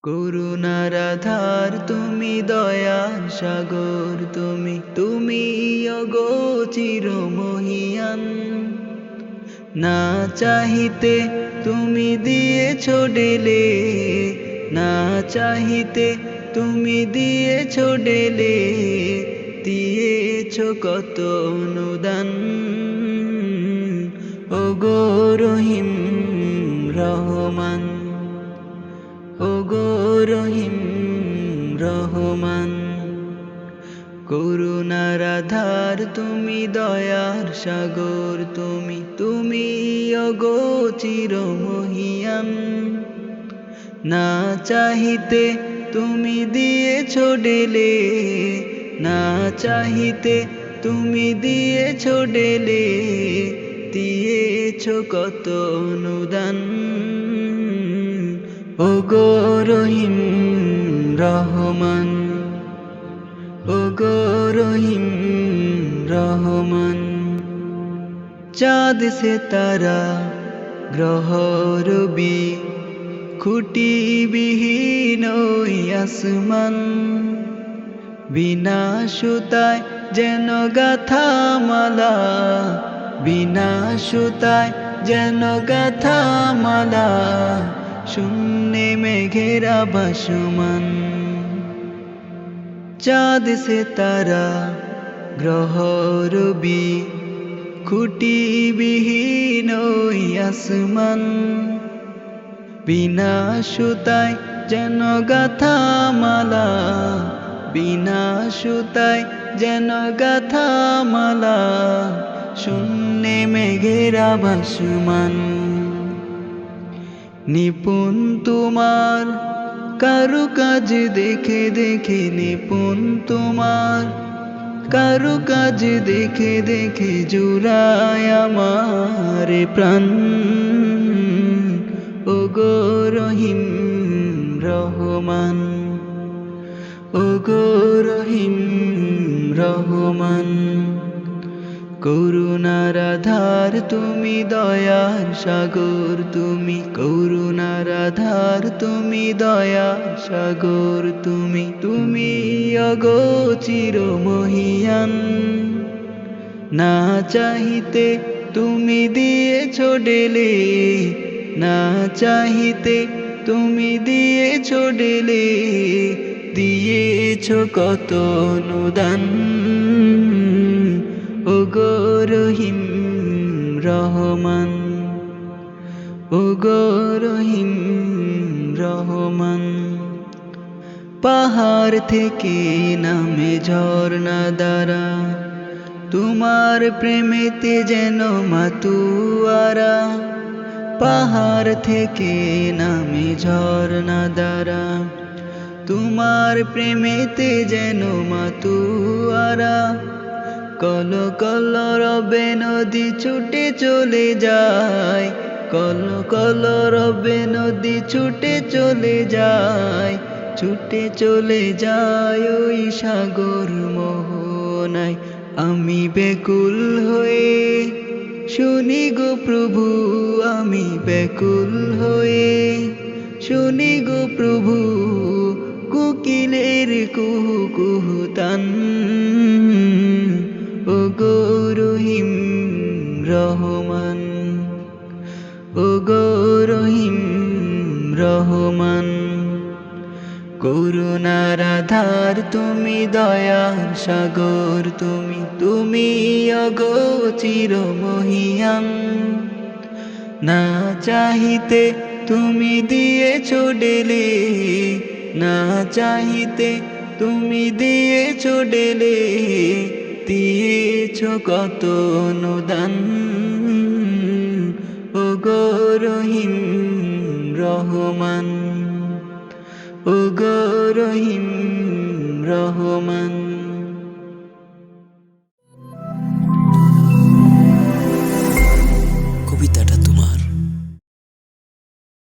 করুণার আধার তুমি, দয়ার সাগর তুমি, তুমি অগোচর মহিয়ান। না চাহিতে তুমি দিয়েছ ঢেলে, না চাহিতে তুমি দিয়েছ ঢেলে, দিয়েছ কত অনুদান। ওগো রহিম রহমান, ওগো রহিম রহমান। করুণার আধার তুমি, দয়ার সাগর তুমি, তুমি অগোচর মহিয়ান। না চাহিতে তুমি দিয়েছ ঢেলে, না চাহিতে তুমি দিয়েছ ঢেলে, দিয়েছ কত অনুদান। ওগো রহিম রহমান, ওগো রহিম রহমান। চাঁদ সে তারা গ্রহ রবি, খুঁটিবিহীন ওই আসমান, বিনা সুতায় যেন গাথা মালা, বিনা সুতায় যেন গাথা মালা, শূন্যে মেঘেরা ভাসমান। চাঁদ সে তারা গ্রহ রবি, খুঁটিবিহীন ওই আসমান, বিনা সুতায় যেন গাথা মালা, বিনা সুতায় যেন গাথা মালা, শূন্যে মেঘেরা ভাসমান। নিপুণ তোমার কারুকাজ দেখে দেখে, নিপুণ তোমার কারুকাজ দেখে দেখে, জুড়ায় আমার প্রাণ। ওগো রহিম রহমান, ওগো রহিম রহমান। করুণার আধার তুমি, দয়ার সাগর তুমি, করুণার আধার তুমি, দয়ার সাগর তুমি, তুমি অগোচর মহিয়ান। না চাহিতে তুমি দিয়েছ ঢেলে, না চাহিতে তুমি দিয়েছ ঢেলে, দিয়েছ কত অনুদান। ওগো রহিম রহমান, ওগো রহিম রহমান। পাহাড় থেকে নামে ঝর্ণা দ্বারা, তোমার প্রেমেতে যেন মাতুয়ারা, পাহাড় থেকে নামে ঝর্ণা দ্বারা, তোমার প্রেমেতে যেন মাতুয়ারা। কল কল রবে নদী ছুটে চলে যায়, কল কল রবে নদী ছুটে চলে যায়, ছুটে চলে যায় ওই সাগর মোহনায়। আমি ব্যাকুল হয়ে শুনি গো প্রভু, আমি ব্যাকুল হয়ে শুনি গো প্রভু, কোকিলের কুহু কুহু তান। ওগো রহিম রহমান, ওগো রহিম রহমান। করুণার আধার তুমি, দয়ার সাগর তুমি, তুমি অগোচর মহিয়ান। না চাহিতে তুমি দিয়েছ ঢেলে, না চাহিতে তুমি দিয়েছ ঢেলে, দিয়েছ কত অনুদান। ওগো রহিম রহমান, ওগো রহিম রহমান।